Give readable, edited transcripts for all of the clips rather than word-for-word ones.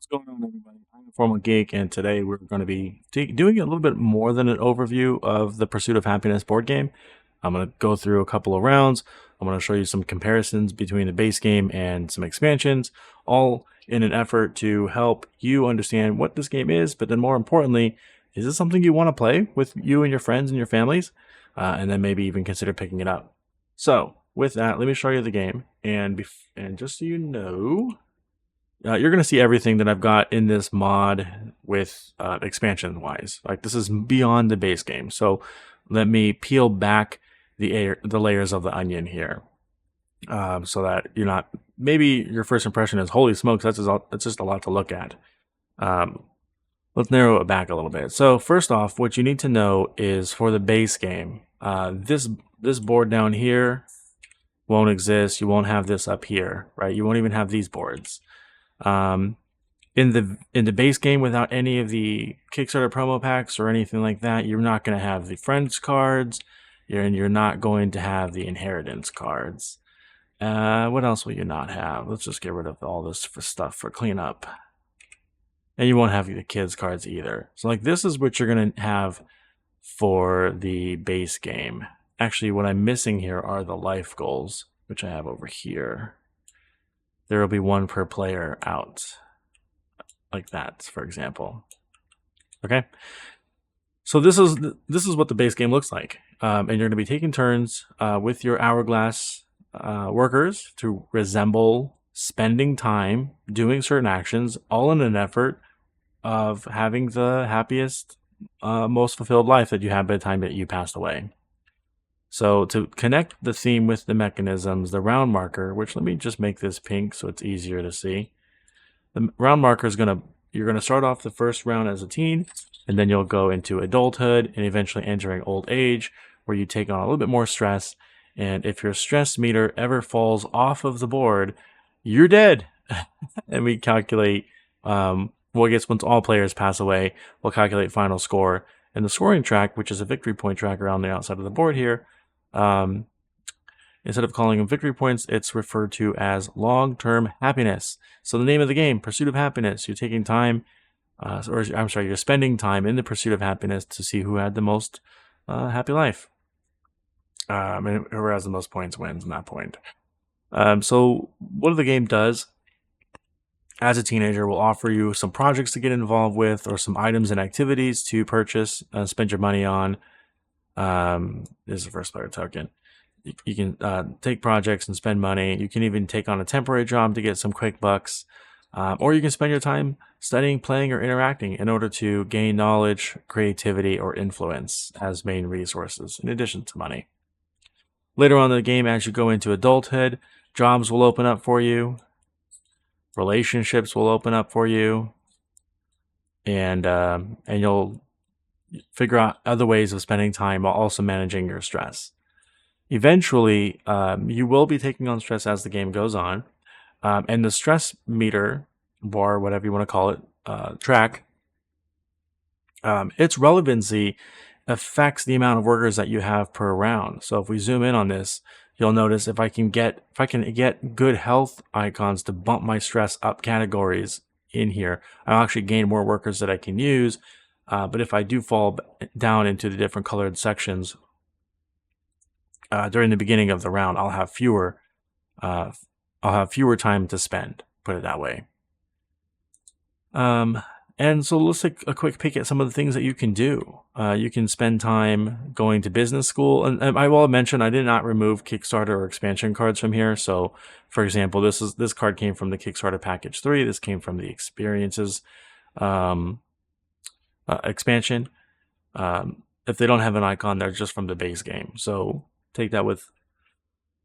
What's going on, everybody? I'm Informal Geek, and today we're going to be doing a little bit more than an overview of the Pursuit of Happiness board game. I'm going to go through a couple of rounds. I'm going to show you some comparisons between the base game and some expansions, all in an effort to help you understand what this game is, but then more importantly, is this something you want to play with you and your friends and your families? And then maybe even consider picking it up. So, with that, let me show you the game. And just so you know, you're going to see everything that I've got in this mod with expansion wise. Like, this is beyond the base game. So let me peel back the layers of the onion here, so that you're not, maybe your first impression is, holy smokes, that's just a lot to look at. Let's narrow it back a little bit. So first off, what you need to know is for the base game, this board down here won't exist. You won't have this up here, right? You won't even have these boards. In the base game, without any of the Kickstarter promo packs or anything like that, you're not going to have the friends cards, and you're not going to have the inheritance cards. What else will you not have? Let's just get rid of all this stuff for cleanup. And you won't have the kids cards either. So like, this is what you're going to have for the base game. Actually, what I'm missing here are the life goals, which I have over here. There will be one per player out, like that, for example. Okay, so this is what the base game looks like, and you're going to be taking turns with your hourglass workers to resemble spending time doing certain actions, all in an effort of having the happiest, most fulfilled life that you had by the time that you passed away. So to connect the theme with the mechanisms, the round marker, which, let me just make this pink so it's easier to see. The round marker is you're gonna start off the first round as a teen, and then you'll go into adulthood and eventually entering old age, where you take on a little bit more stress. And if your stress meter ever falls off of the board, you're dead. And we calculate, well, I guess once all players pass away, we'll calculate final score. And the scoring track, which is a victory point tracker on the outside of the board here, instead of calling them victory points, it's referred to as long-term happiness. So the name of the game, Pursuit of Happiness, you're taking time, you're spending time in the pursuit of happiness to see who had the most happy life. And whoever has the most points wins in that point. So what the game does, as a teenager, will offer you some projects to get involved with, or some items and activities to purchase, spend your money on. This is the first player token. You can take projects and spend money. You can even take on a temporary job to get some quick bucks. Or you can spend your time studying, playing, or interacting in order to gain knowledge, creativity, or influence as main resources, in addition to money. Later on in the game, as you go into adulthood, jobs will open up for you. Relationships will open up for you. And you'll figure out other ways of spending time while also managing your stress. Eventually, you will be taking on stress as the game goes on, and the stress meter, bar, whatever you want to call it, track, its relevancy affects the amount of workers that you have per round. So if we zoom in on this, you'll notice if I can get good health icons to bump my stress up categories in here, I'll actually gain more workers that I can use. But if I do fall down into the different colored sections during the beginning of the round, I'll have fewer time to spend. Put it that way. And so let's take a quick peek at some of the things that you can do. You can spend time going to business school, and I will mention I did not remove Kickstarter or expansion cards from here. So, for example, this card came from the Kickstarter Package 3. This came from the Experiences expansion. If they don't have an icon, they're just from the base game. So take that with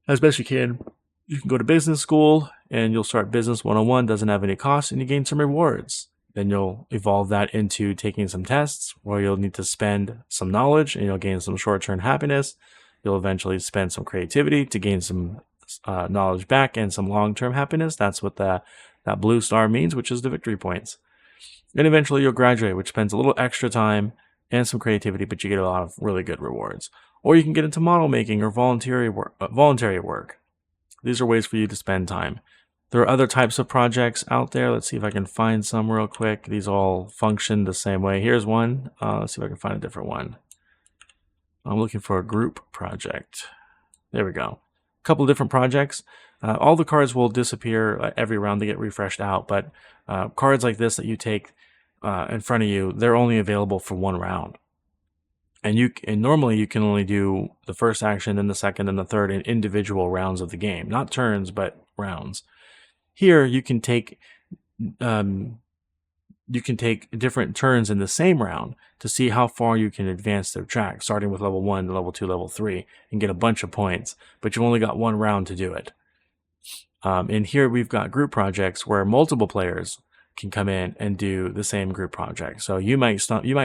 as best you can. You can go to business school and you'll start business 101, doesn't have any costs, and you gain some rewards. Then you'll evolve that into taking some tests where you'll need to spend some knowledge and you'll gain some short-term happiness. You'll eventually spend some creativity to gain some knowledge back and some long-term happiness. That's what that blue star means, which is the victory points. And eventually you'll graduate, which spends a little extra time and some creativity, but you get a lot of really good rewards. Or you can get into model making or voluntary work. These are ways for you to spend time. There are other types of projects out there. Let's see if I can find some real quick. These all function the same way. Here's one. Let's see if I can find a different one. I'm looking for a group project. There we go. A couple of different projects. All the cards will disappear every round. They get refreshed out, but cards like this that you take in front of you, they're only available for one round. And normally you can only do the first action, and the second, and the third in individual rounds of the game, not turns, but rounds. Here you can take different turns in the same round to see how far you can advance their track, starting with level 1 to level 2, level 3, and get a bunch of points. But you've only got one round to do it. And here we've got group projects where multiple players can come in and do the same group project. So you might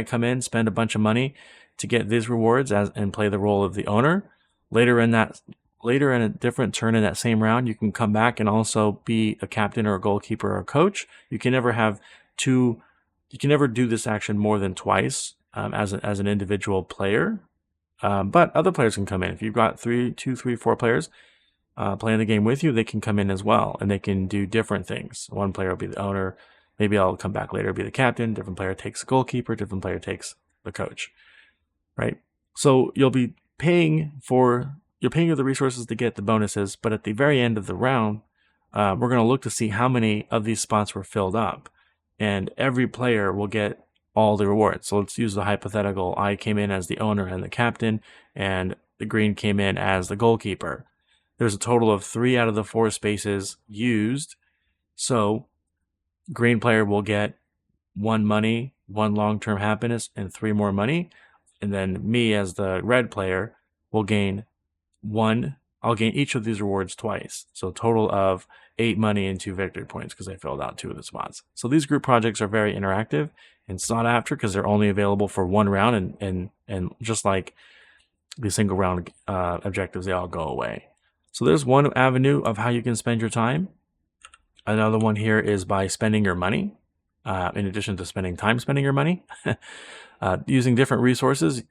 come in, spend a bunch of money to get these rewards and play the role of the owner. Later in a different turn in that same round, you can come back and also be a captain or a goalkeeper or a coach. You can never do this action more than twice as an individual player. But other players can come in. If you've got 2, 3, 4 players playing the game with you, they can come in as well, and they can do different things. One player will be the owner. Maybe I'll come back later, be the captain. Different player takes the goalkeeper. Different player takes the coach. Right? So you'll be paying for the resources to get the bonuses, but at the very end of the round, we're going to look to see how many of these spots were filled up, and every player will get all the rewards. So let's use the hypothetical. I came in as the owner and the captain, and the green came in as the goalkeeper. There's a total of 3 out of the 4 spaces used, so green player will get 1 money, 1 long-term happiness, and 3 more money. And then me as the red player will gain 1. I'll gain each of these rewards twice. So a total of 8 money and 2 victory points because I filled out 2 of the spots. So these group projects are very interactive and sought after because they're only available for 1 round, and just like the single round objectives, they all go away. So there's one avenue of how you can spend your time. Another one here is by spending your money. In addition to spending your money, using different resources,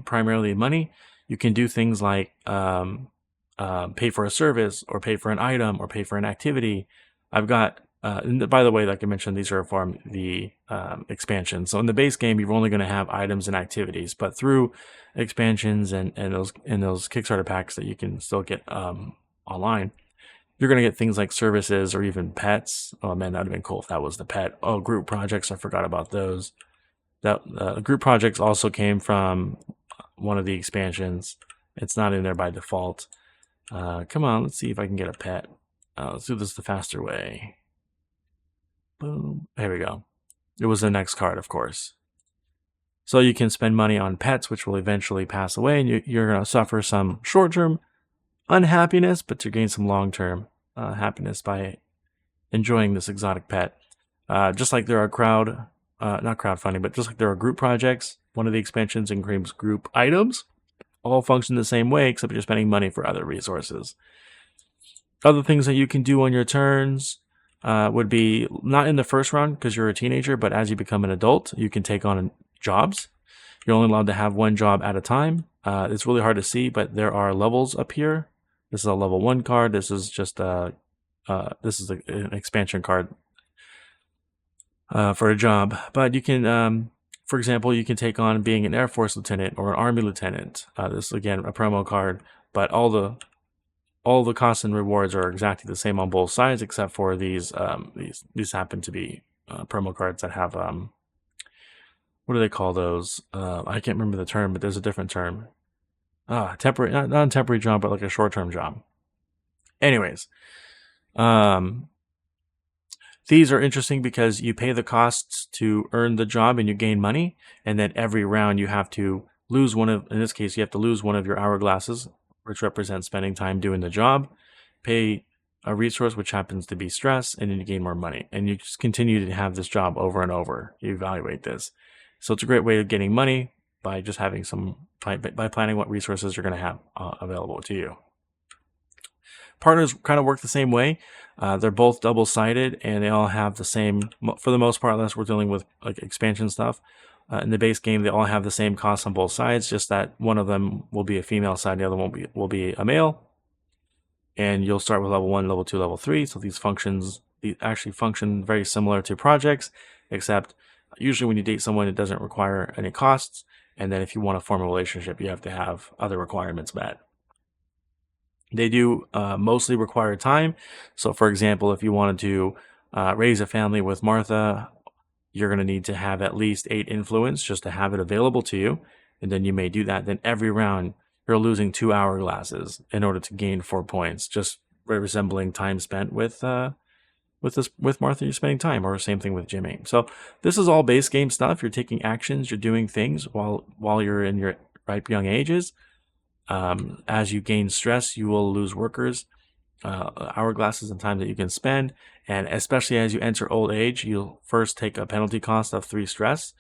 primarily money, you can do things like pay for a service, or pay for an item, or pay for an activity. I've got, and by the way, like I mentioned, these are from the expansion. So in the base game, you're only going to have items and activities, but through expansions and those Kickstarter packs that you can still get online, you're going to get things like services or even pets. Oh man, that would have been cool if that was the pet. Oh, group projects, I forgot about those. That group projects also came from one of the expansions. It's not in there by default. Come on, let's see if I can get a pet. Let's do this the faster way. Boom. There we go. It was the next card, of course. So you can spend money on pets, which will eventually pass away, and you're going to suffer some short-term unhappiness, but to gain some long-term happiness by enjoying this exotic pet. Just like there are not crowdfunding, but just like there are group projects, one of the expansions includes group items, all function the same way, except you're spending money for other resources. Other things that you can do on your turns would be not in the first round because you're a teenager, but as you become an adult, you can take on jobs. You're only allowed to have 1 job at a time. It's really hard to see, but there are levels up here. This is a level 1 card. This is just an expansion card for a job. But you can, for example, you can take on being an Air Force lieutenant or an Army lieutenant. This is again a promo card, but all the costs and rewards are exactly the same on both sides, except for these happen to be promo cards that have what do they call those? I can't remember the term, but there's a different term. Temporary, not a temporary job, but like a short-term job. Anyways, these are interesting because you pay the costs to earn the job and you gain money, and then every round you have to lose in this case, you have to lose one of your hourglasses, which represents spending time doing the job, pay a resource, which happens to be stress, and then you gain more money. And you just continue to have this job over and over. You evaluate this. So it's a great way of getting money by just having by planning what resources you're going to have available to you. Partners kind of work the same way. They're both double-sided, and they all have the same, for the most part, unless we're dealing with like expansion stuff. In the base game, they all have the same costs on both sides, just that one of them will be a female side, the other one will be a male. and you'll start with level 1, level 2, level 3. So these actually function very similar to projects, except usually when you date someone, it doesn't require any costs. And then if you want to form a relationship, you have to have other requirements met. They do mostly require time. So for example, if you wanted to raise a family with Martha, you're going to need to have at least 8 influence just to have it available to you. And then you may do that. Then every round, you're losing 2 hourglasses in order to gain 4 points, just resembling time spent with Martha. You're spending time, or same thing with Jimmy. So this is all base game stuff. You're taking actions, you're doing things while you're in your ripe young ages. As you gain stress, you will lose workers, hourglasses, and time that you can spend. And especially as you enter old age, you'll first take a penalty cost of 3 stress.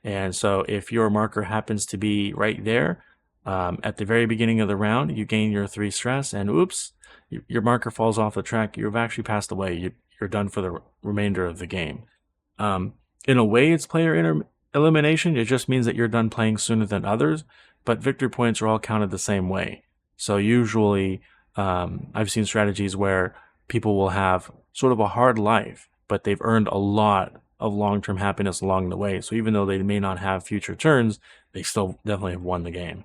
And so if your marker happens to be right there at the very beginning of the round, you gain your 3 stress, and oops, your marker falls off the track. You've actually passed away. You're done for the remainder of the game. In a way, it's player elimination. It just means that you're done playing sooner than others, but victory points are all counted the same way. So usually I've seen strategies where people will have sort of a hard life, but they've earned a lot of long-term happiness along the way. So even though they may not have future turns, they still definitely have won the game.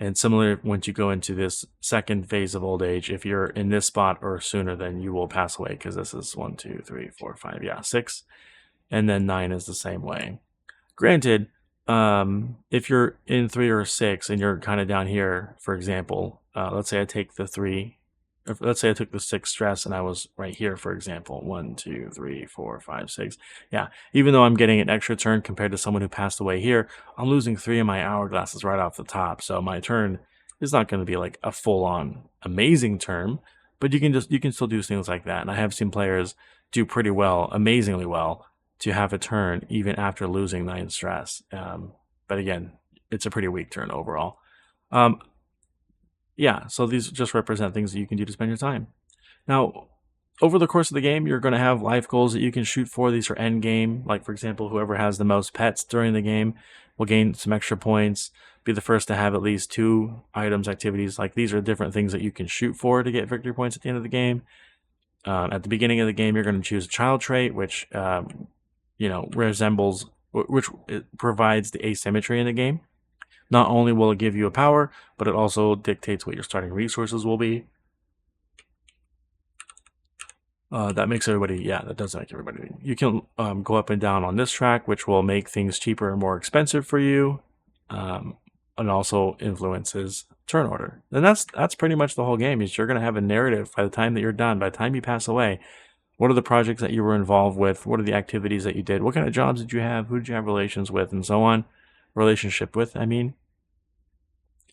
And similar, once you go into this second phase of old age, if you're in this spot or sooner, then you will pass away, because this is 1, 2, 3, 4, 5, 6. And then 9 is the same way. Granted, if you're in 3 or 6 and you're kind of down here, for example, let's say I take the 3, let's say I took the 6 stress and I was right here, for example, 1, 2, 3, 4, 5, 6. Yeah, even though I'm getting an extra turn compared to someone who passed away here, I'm losing 3 of my hourglasses right off the top. So my turn is not going to be like a full-on amazing turn, but you can still do things like that. And I have seen players do pretty well, amazingly well, to have a turn even after losing 9 stress. But again, it's a pretty weak turn overall. Yeah, so these just represent things that you can do to spend your time. Now, over the course of the game, you're going to have life goals that you can shoot for. These are end game. Like, for example, whoever has the most pets during the game will gain some extra points, be the first to have at least 2 items, activities. Like, these are different things that you can shoot for to get victory points at the end of the game. At the beginning of the game, you're going to choose a child trait, which resembles, which provides the asymmetry in the game. Not only will it give you a power, but it also dictates what your starting resources will be. That makes everybody, that does make everybody. You can go up and down on this track, which will make things cheaper and more expensive for you, and also influences turn order. And that's pretty much the whole game. Is you're going to have a narrative by the time that you're done, by the time you pass away. What are the projects that you were involved with? What are the activities that you did? What kind of jobs did you have? Who did you have relations with, and so on? Relationship with, I mean.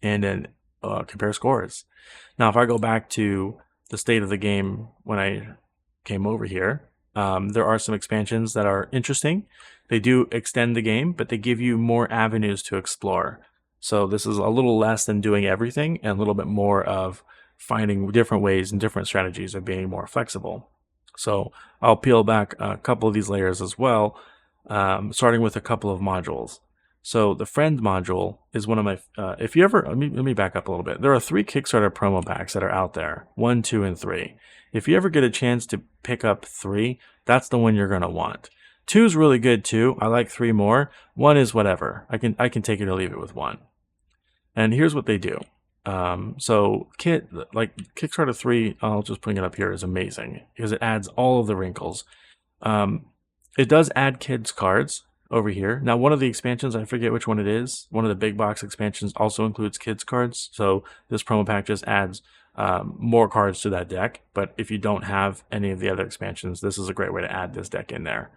And then compare scores. Now, if I go back to the state of the game when I came over here, there are some expansions that are interesting. They do extend the game, but they give you more avenues to explore. So this is a little less than doing everything, and a little bit more of finding different ways and different strategies of being more flexible. So I'll peel back a couple of these layers as well, starting with a couple of modules. So the friend module is one of my, if you ever, let me back up a little bit. There are 3 Kickstarter promo packs that are out there, 1, 2, and 3. If you ever get a chance to pick up 3, that's the one you're going to want. 2 is really good too. I like 3 more. 1 is whatever. I can take it or leave it with 1. And here's what they do. So Kickstarter 3, I'll just bring it up here, is amazing because it adds all of the wrinkles. It does add kids cards over here. Now, one of the expansions, I forget which one it is, one of the big box expansions also includes kids cards. So this promo pack just adds more cards to that deck. But if you don't have any of the other expansions, this is a great way to add this deck in there.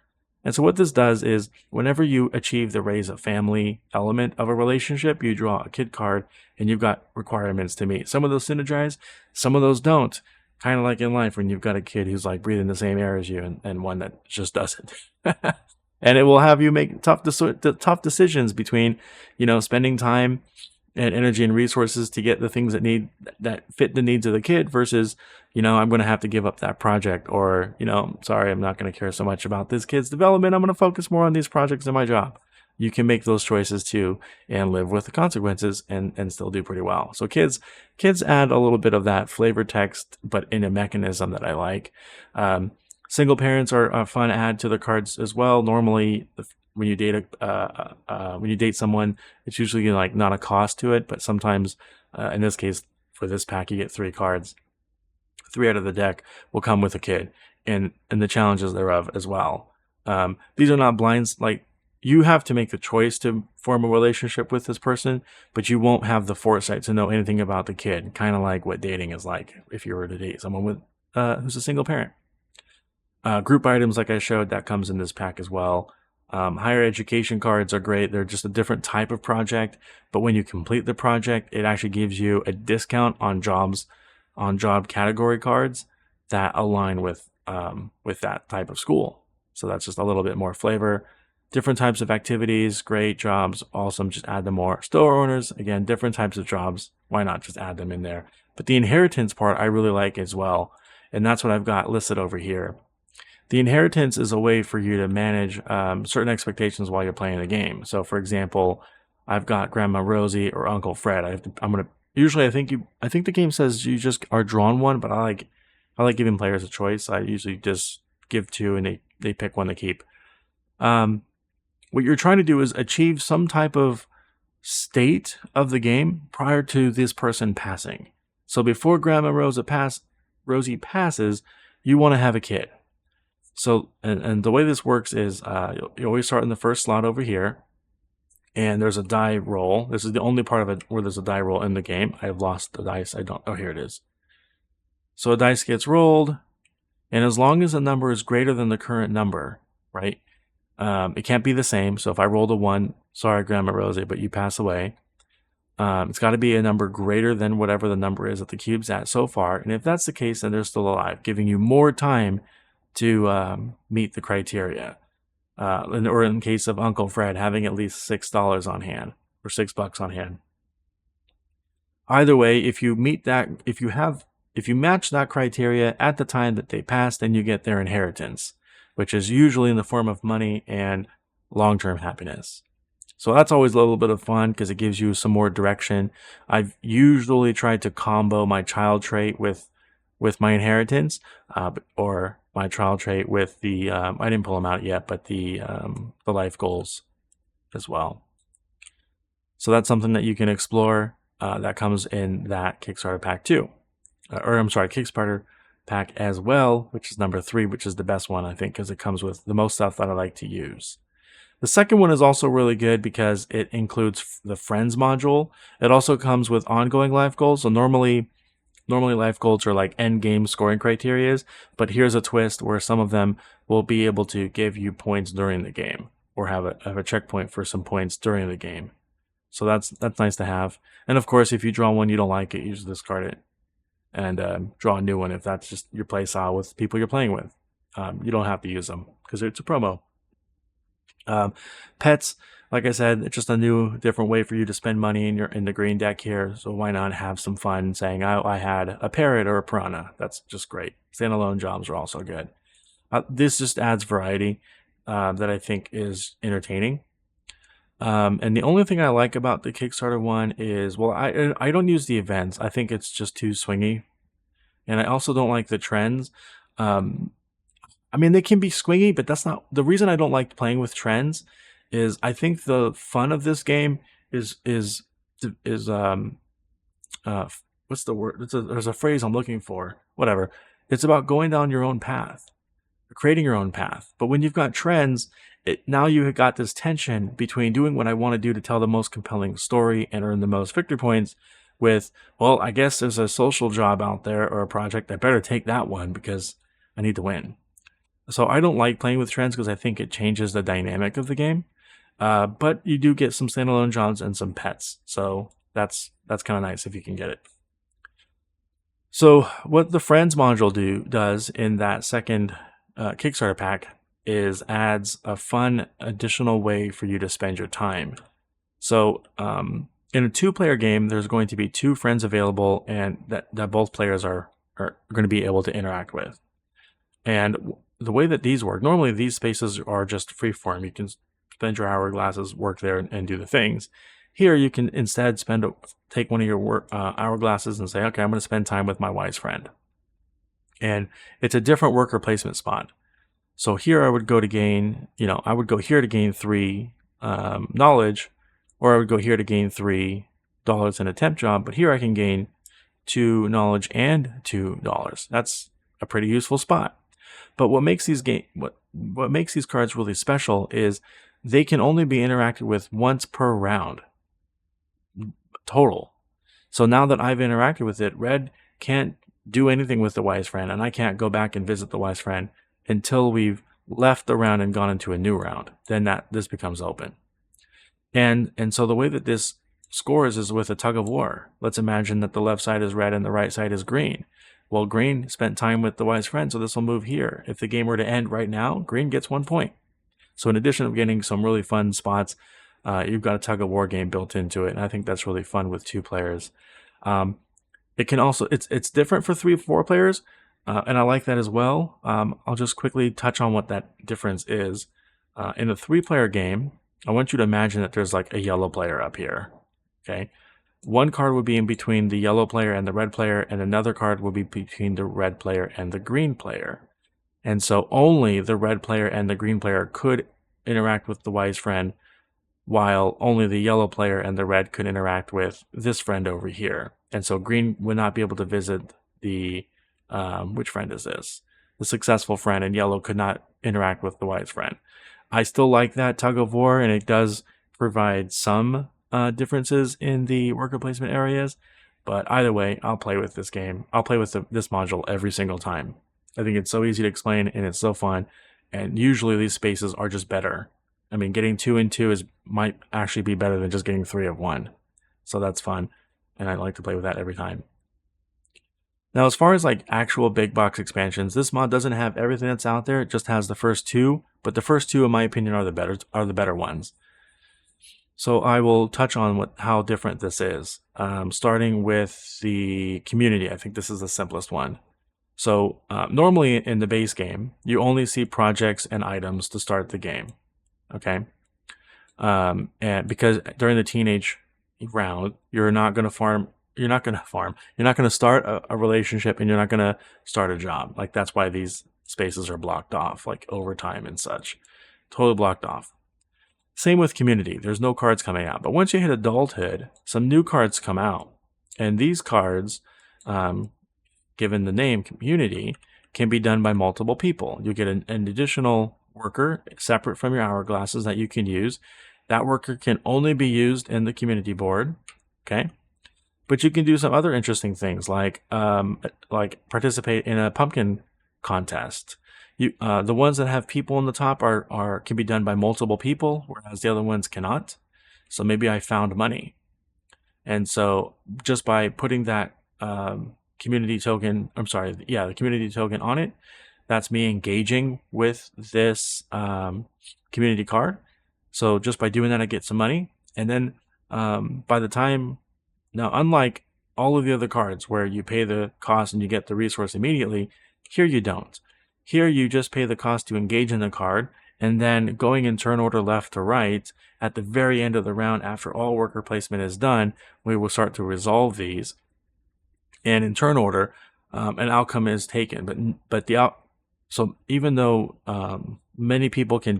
And so what this does is whenever you achieve the raise a family element of a relationship, you draw a kid card and you've got requirements to meet. Some of those synergize, some of those don't. Kind of like in life when you've got a kid who's like breathing the same air as you and one that just doesn't. And it will have you make tough decisions between, spending time and energy and resources to get the things that fit the needs of the kid versus, I'm going to have to give up that project, or, sorry, I'm not going to care so much about this kid's development. I'm going to focus more on these projects in my job. you can make those choices too and live with the consequences and still do pretty well. So kids add a little bit of that flavor text, but in a mechanism that I like. Single parents are a fun add to the cards as well. Normally, when you date when you date someone, it's usually like not a cost to it, but sometimes, in this case, for this pack, you get 3 cards. 3 out of the deck will come with a kid, and the challenges thereof as well. These are not blinds. Like, you have to make the choice to form a relationship with this person, but you won't have the foresight to know anything about the kid. Kind of like what dating is like if you were to date someone with who's a single parent. Group items, like I showed, that comes in this pack as well. Higher education cards are great. They're just a different type of project, but when you complete the project, it actually gives you a discount on job category cards that align with that type of school. So that's just a little bit more flavor. Different types of activities, great. Jobs, awesome, just add them more. Store owners, again, different types of jobs. Why not just add them in there? But the inheritance part I really like as well, and that's what I've got listed over here. The inheritance is a way for you to manage certain expectations while you're playing the game. So, for example, I've got Grandma Rosie or Uncle Fred. I'm gonna usually I think the game says you just are drawn one, but I like giving players a choice. I usually just give 2 and they pick one to keep. What you're trying to do is achieve some type of state of the game prior to this person passing. So before Grandma Rosie passes, you want to have a kid. So, and the way this works is you always start in the first slot over here, and there's a die roll. This is the only part of it where there's a die roll in the game. I've lost the dice. Oh, here it is. So a dice gets rolled, and as long as the number is greater than the current number, right? It can't be the same. So if I rolled a 1, sorry, Grandma Rosie, but you pass away. It's got to be a number greater than whatever the number is that the cube's at so far. And if that's the case, then they're still alive, giving you more time to meet the criteria. Or in the case of Uncle Fred, having at least $6 on hand or $6 on hand. Either way, if you meet that, if you match that criteria at the time that they pass, then you get their inheritance, which is usually in the form of money and long-term happiness. So that's always a little bit of fun because it gives you some more direction. I've usually tried to combo my child trait with my inheritance, or my child trait with the I didn't pull them out yet, but the life goals as well. So that's something that you can explore. That comes in that Kickstarter pack too, Kickstarter pack as well, which is number 3, which is the best one I think because it comes with the most stuff that I like to use. The second one is also really good because it includes the Friends module. It also comes with ongoing life goals. So normally life goals are like end game scoring criterias, but here's a twist where some of them will be able to give you points during the game or have a checkpoint for some points during the game. So that's nice to have. And of course, if you draw one you don't like it, you just discard it and draw a new one if that's just your play style with people you're playing with. You don't have to use them because it's a promo. Pets, like I said, it's just a new, different way for you to spend money in the green deck here. So why not have some fun saying, I had a parrot or a piranha. That's just great. Standalone jobs are also good. This just adds variety that I think is entertaining. And the only thing I like about the Kickstarter one is, well, I don't use the events. I think it's just too swingy. And I also don't like the trends. I mean, they can be swingy, but that's not the reason I don't like playing with trends. Is I think the fun of this game is what's the word? There's a phrase I'm looking for. Whatever. It's about going down your own path, creating your own path. But when you've got trends, now you've got this tension between doing what I want to do to tell the most compelling story and earn the most victory points with, well, I guess there's a social job out there or a project. I better take that one because I need to win. So I don't like playing with trends because I think it changes the dynamic of the game. But you do get some standalone jobs and some pets. So that's kind of nice if you can get it. So what the Friends module does in that second Kickstarter pack is adds a fun additional way for you to spend your time. So in a 2-player game, there's going to be 2 friends available and that both players are going to be able to interact with. And the way that these work, normally these spaces are just freeform. You can spend your hourglasses, work there, and do the things. Here, you can instead take one of your hourglasses and say, okay, I'm going to spend time with my wise friend. And it's a different worker placement spot. So here I would go to gain, I would go here to gain 3 knowledge, or I would go here to gain $3 in a temp job. But here I can gain 2 knowledge and $2. That's a pretty useful spot. But what makes these what makes these cards really special is they can only be interacted with once per round total. So now that I've interacted with it, red can't do anything with the wise friend, and I can't go back and visit the wise friend until we've left the round and gone into a new round. Then this becomes open. And so the way that this scores is with a tug of war. Let's imagine that the left side is red and the right side is green. Well, green spent time with the wise friend, so this will move here. If the game were to end right now, green gets 1 point. So in addition to getting some really fun spots, you've got a tug of war game built into it, and I think that's really fun with 2 players. It can also, it's different for 3-4 players, and I like that as well. I'll just quickly touch on what that difference is. In a 3-player game, I want you to imagine that there's like a yellow player up here. Okay. One card would be in between the yellow player and the red player, and another card would be between the red player and the green player. And so only the red player and the green player could interact with the wise friend, while only the yellow player and the red could interact with this friend over here. And so green would not be able to visit the, which friend is this? The successful friend, and yellow could not interact with the wise friend. I still like that tug of war, and it does provide some differences in the worker placement areas, but either way, I'll play with this game. I'll play with this module every single time. I think it's so easy to explain, and it's so fun, and usually these spaces are just better. I mean, getting 2 and 2 might actually be better than just getting 3 of 1. So that's fun, and I like to play with that every time. Now, as far as like actual big box expansions, this mod doesn't have everything that's out there. It just has the first 2, but the first 2, in my opinion, are the better ones. So I will touch on how different this is, starting with the community. I think this is the simplest one. So normally in the base game, you only see projects and items to start the game. Okay, and because during the teenage round, you're not going to farm. You're not going to start a relationship, and you're not going to start a job. Like, that's why these spaces are blocked off, like overtime and such. Totally blocked off. Same with community. There's no cards coming out. But once you hit adulthood, some new cards come out. And these cards, given the name community, can be done by multiple people. You get an additional worker separate from your hourglasses that you can use. That worker can only be used in the community board. Okay. But you can do some other interesting things, like participate in a pumpkin contest. The ones that have people on the top can be done by multiple people, whereas the other ones cannot. So maybe I found money, and so just by putting that community token, the community token on it, that's me engaging with this community card. So just by doing that, I get some money, and then by the time. Now, unlike all of the other cards where you pay the cost and you get the resource immediately, here you don't. Here you just pay the cost to engage in the card, and then going in turn order left to right, at the very end of the round, after all worker placement is done, we will start to resolve these. And in turn order, an outcome is taken. So even though many people can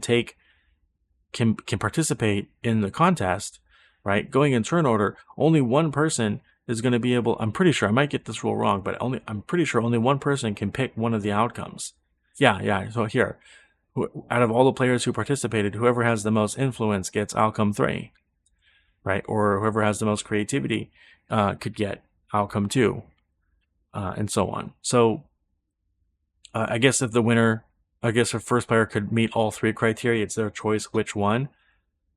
participate in the contest, right? Going in turn order, only one person is going to be able, I'm pretty sure, I might get this rule wrong, but I'm pretty sure only one person can pick one of the outcomes. Yeah. So here, out of all the players who participated, whoever has the most influence gets outcome 3, right? Or whoever has the most creativity could get outcome 2, and so on. So I guess if a first player could meet all 3 criteria, it's their choice which one,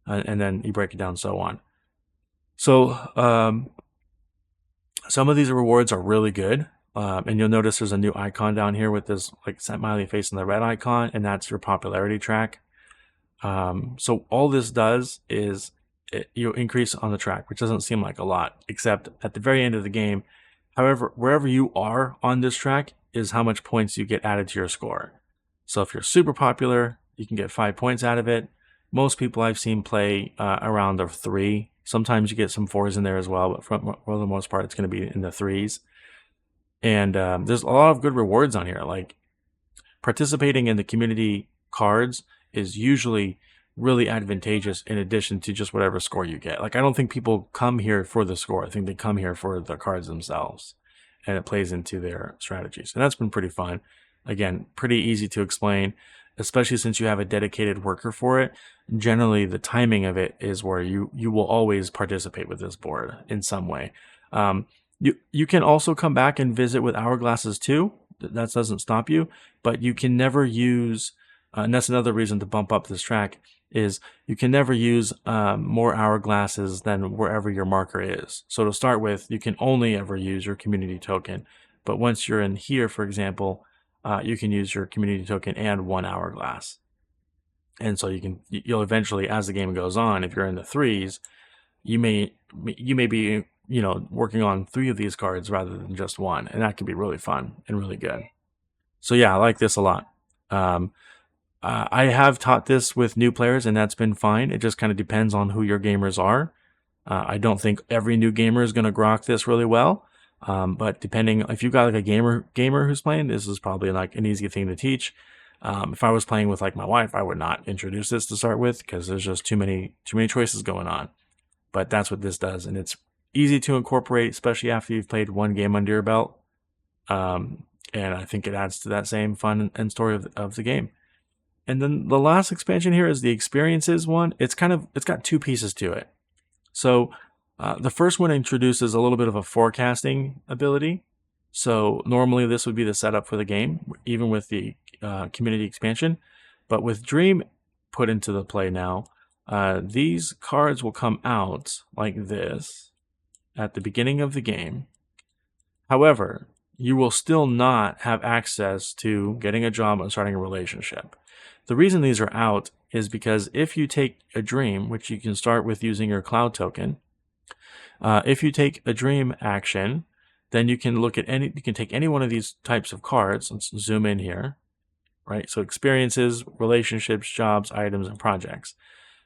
and then you break it down, so on. So some of these rewards are really good, and you'll notice there's a new icon down here with this like smiley face and the red icon, and that's your popularity track. So all this does is you increase on the track, which doesn't seem like a lot, except at the very end of the game. However, wherever you are on this track is how much points you get added to your score. So if you're super popular, you can get 5 points out of it. Most people I've seen play around the 3. Sometimes you get some 4s in there as well, but for the most part, it's going to be in the 3s. And there's a lot of good rewards on here. Like participating in the community cards is usually really advantageous in addition to just whatever score you get. Like I don't think people come here for the score. I think they come here for the cards themselves, and it plays into their strategies. And that's been pretty fun. Again, pretty easy to explain, especially since you have a dedicated worker for it. Generally, the timing of it is where you will always participate with this board in some way. You can also come back and visit with hourglasses too. That doesn't stop you, but you can never use, and that's another reason to bump up this track, is you can never use more hourglasses than wherever your marker is. So to start with, you can only ever use your community token. But once you're in here, for example, you can use your community token and 1 hourglass. And so you'll eventually, as the game goes on, if you're in the 3s, you may be working on 3 of these cards rather than just 1, and that can be really fun and really good. So yeah, I like this a lot. I have taught this with new players, and that's been fine. It just kind of depends on who your gamers are. I don't think every new gamer is going to grok this really well, but depending, if you've got like a gamer who's playing, this is probably like an easy thing to teach. If I was playing with like my wife, I would not introduce this to start with because there's just too many choices going on. But that's what this does, and it's easy to incorporate, especially after you've played 1 game under your belt. And I think it adds to that same fun and story of the game. And then the last expansion here is the experiences one. It's got 2 pieces to it. So the first one introduces a little bit of a forecasting ability. So normally this would be the setup for the game, even with the community expansion. But with Dream put into the play now, these cards will come out like this at the beginning of the game. However, you will still not have access to getting a job and starting a relationship. The reason these are out is because if you take a dream, which you can start with using your cloud token, if you take a dream action, then you can take any one of these types of cards. Let's zoom in here, right? So experiences, relationships, jobs, items, and projects.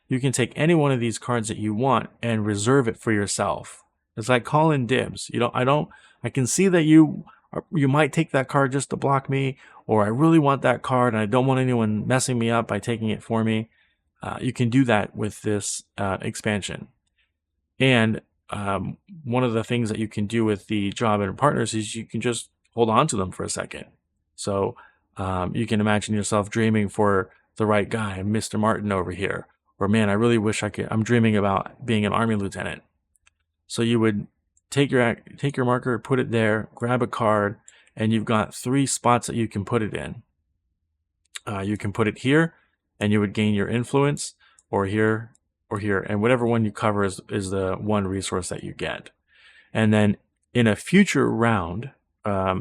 You can take any one of these cards that you want and reserve it for yourself. It's like calling dibs. I can see that you might take that card just to block me, or I really want that card and I don't want anyone messing me up by taking it for me. You can do that with this expansion. And one of the things that you can do with the job and partners is you can just hold on to them for a second. So you can imagine yourself dreaming for the right guy, Mr. Martin over here, or man, I really wish I'm dreaming about being an army lieutenant. So you would take your marker, put it there, grab a card, and you've got 3 spots that you can put it in. You can put it here, and you would gain your influence, or here, or here, and whatever one you cover is the one resource that you get. And then in a future round, I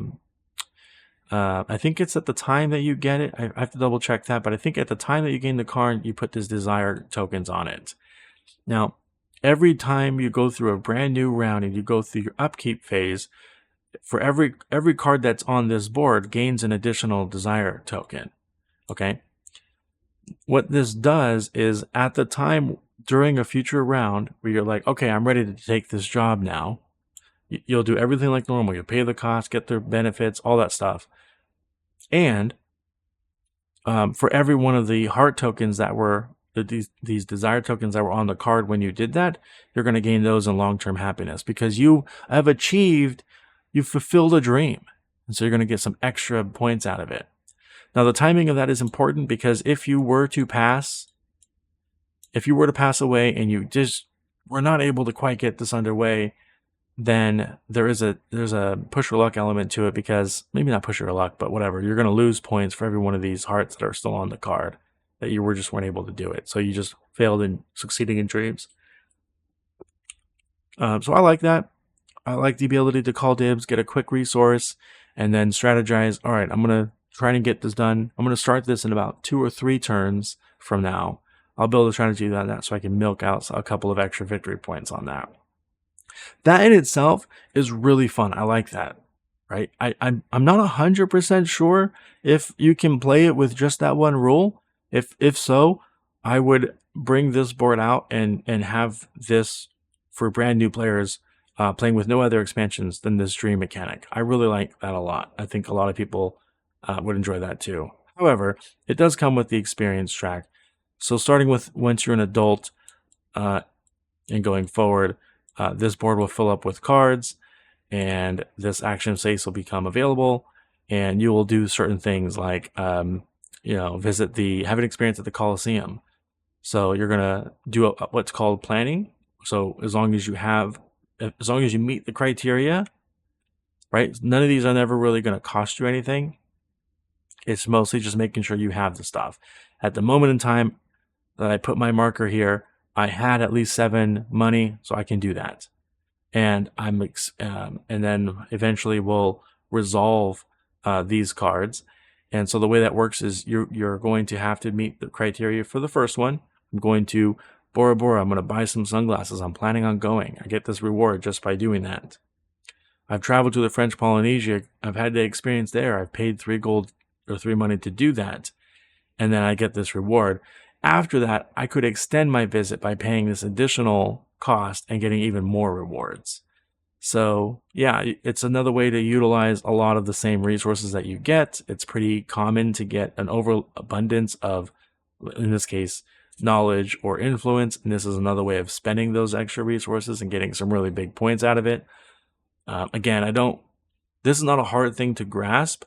think it's at the time that you get it. I have to double check that, but I think at the time that you gain the card, you put this desire tokens on it. Now, every time you go through a brand new round and you go through your upkeep phase, for every card that's on this board gains an additional desire token. Okay. What this does is at the time during a future round where you're like, okay, I'm ready to take this job now, you'll do everything like normal. You'll pay the cost, get their benefits, all that stuff. And for every one of the heart tokens that were these desire tokens that were on the card when you did that, you're going to gain those in long-term happiness because you have you've fulfilled a dream. And so you're going to get some extra points out of it. Now, the timing of that is important because if you were to pass away and you just were not able to quite get this underway, then there's a push your luck element to it because maybe not push your luck, but whatever. You're going to lose points for every one of these hearts that are still on the card that you weren't able to do it. So you just failed in succeeding in dreams. So I like that. I like the ability to call dibs, get a quick resource, and then strategize. All right, I'm going to try to get this done. I'm going to start this in about 2 or 3 turns from now. I'll build a strategy on that so I can milk out a couple of extra victory points on that. That in itself is really fun. I like that, right? I'm not 100% sure if you can play it with just that one rule. If so, I would bring this board out and have this for brand new players playing with no other expansions than this dream mechanic. I really like that a lot. I think a lot of people would enjoy that too. However, it does come with the experience track. So starting with once you're an adult uh, and going forward, this board will fill up with cards, and this action space will become available, and you will do certain things like have an experience at the Coliseum. So you're gonna do what's called planning. So as long as you meet the criteria, right? None of these are never really gonna cost you anything. It's mostly just making sure you have the stuff. At the moment in time that I put my marker here, I had at least 7 money, so I can do that. And and then eventually we'll resolve these cards. And so the way that works is you're going to have to meet the criteria for the first one. I'm going to Bora Bora. I'm going to buy some sunglasses. I'm planning on going. I get this reward just by doing that. I've traveled to the French Polynesia. I've had the experience there. I've paid 3 gold or 3 money to do that. And then I get this reward. After that, I could extend my visit by paying this additional cost and getting even more rewards. So yeah, it's another way to utilize a lot of the same resources that you get. It's pretty common to get an overabundance of, in this case, knowledge or influence. And this is another way of spending those extra resources and getting some really big points out of it. Again, this is not a hard thing to grasp,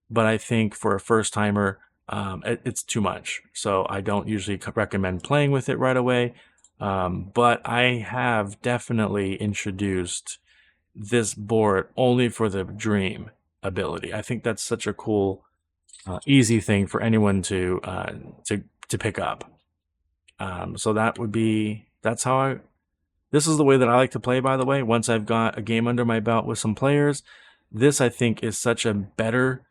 but I think for a first timer, it's too much. So I don't usually recommend playing with it right away. But I have definitely introduced this board only for the dream ability. I think that's such a cool, easy thing for anyone to pick up. So this is the way that I like to play, by the way. Once I've got a game under my belt with some players, this I think is such a better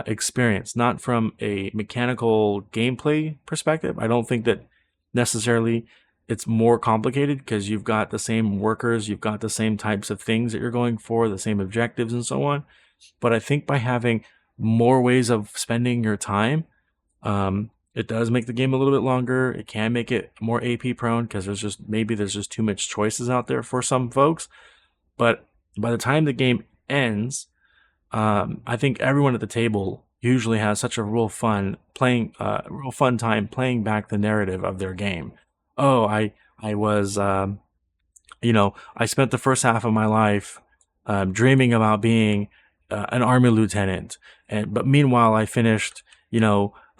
experience, not from a mechanical gameplay perspective. I don't think that necessarily it's more complicated because you've got the same workers, you've got the same types of things that you're going for, the same objectives and so on. But I think by having more ways of spending your time, it does make the game a little bit longer. It can make it more AP prone because there's just too much choices out there for some folks. But by the time the game ends, I think everyone at the table usually has such a real fun time playing back the narrative of their game. Oh, I was I spent the first half of my life dreaming about being an army lieutenant, but meanwhile I finished.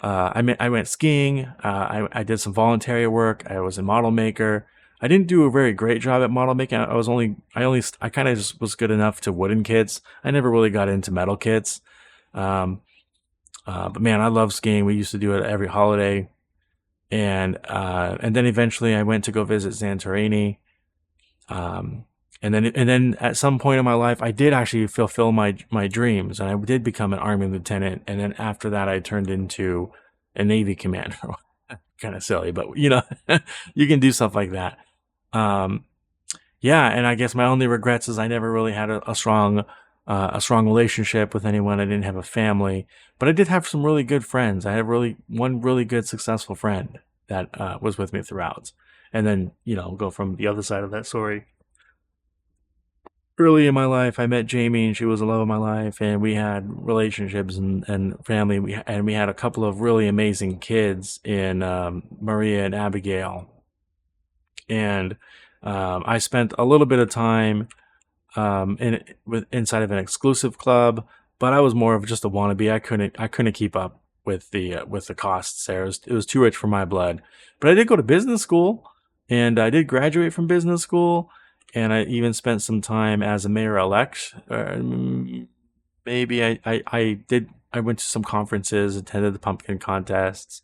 I went skiing. I did some voluntary work. I was a model maker. I didn't do a very great job at model making. I kind of just was good enough to wooden kits. I never really got into metal kits. But man, I love skiing. We used to do it every holiday. And then eventually I went to go visit Santorini. And then at some point in my life, I did actually fulfill my dreams, and I did become an army lieutenant. And then after that, I turned into a Navy commander. Kind of silly, but you can do stuff like that. Yeah, and I guess my only regrets is I never really had a strong relationship with anyone. I didn't have a family, but I did have some really good friends. I had one really good successful friend that was with me throughout. And then go from the other side of that story. Early in my life, I met Jamie, and she was the love of my life, and we had relationships and family. We had a couple of really amazing kids in Maria and Abigail, and I spent a little bit of time inside of an exclusive club, but I was more of just a wannabe. I couldn't keep up with the costs there. It was too rich for my blood. But I did go to business school, and I did graduate from business school. And I even spent some time as a mayor-elect. Maybe I did. I went to some conferences, attended the pumpkin contests.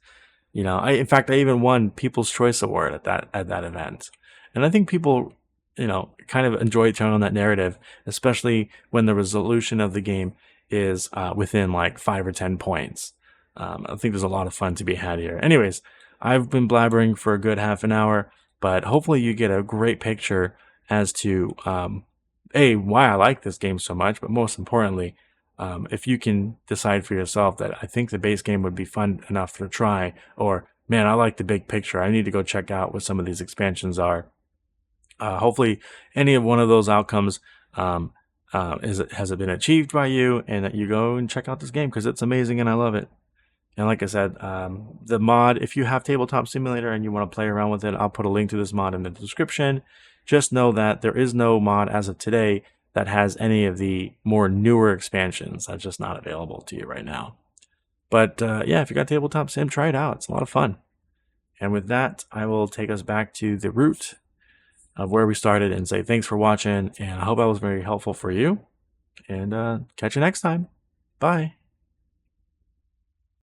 In fact, I even won People's Choice Award at that event. And I think people, kind of enjoy telling that narrative, especially when the resolution of the game is within like 5 or 10 points. I think there's a lot of fun to be had here. Anyways, I've been blabbering for a good half an hour, but hopefully you get a great picture as to why I like this game so much, but most importantly, if you can decide for yourself that I think the base game would be fun enough to try, or Man, I like the big picture. I need to go check out what some of these expansions are. Hopefully, any of one of those outcomes um, has it been achieved by you, and that you go and check out this game because it's amazing and I love it. And like I said, the mod, if you have Tabletop Simulator and you want to play around with it, I'll put a link to this mod in the description. Just know that there is no mod as of today that has any of the more newer expansions. That's just not available to you right now. But yeah, if you got Tabletop Sim, try it out. It's a lot of fun. And with that, I will take us back to the root of where we started and say thanks for watching. And I hope I was very helpful for you. And catch you next time. Bye.